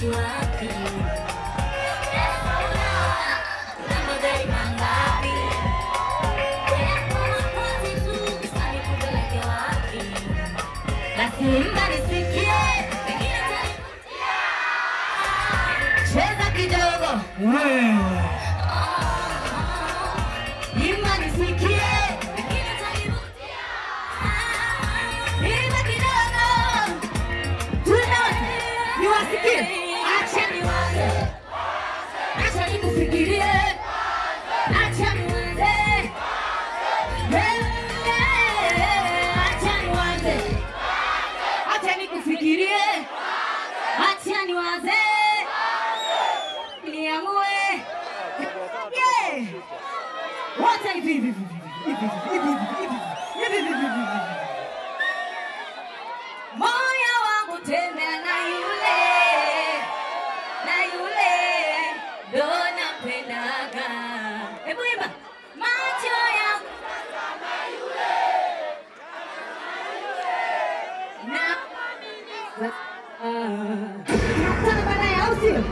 unaishi wapi? Namba dai mangapi? Basi imba nisikie, pengine utanivutia. Cheza kidogo. Imba nisikie, pengine utanivutia. Imba kidogo. Tunaone, niwasikie. Acha niwaze. Acha nikufikirie. Acha niwaze. Acha niwaze. Acha nikufikirie. Acha niwaze. Niamue. Yeah. Wacha hivi. Moyo wangu tembea na yule ndo nampendaga. Hebu imba. Macho yangu tazama yule na tunakutana baadaye au sio?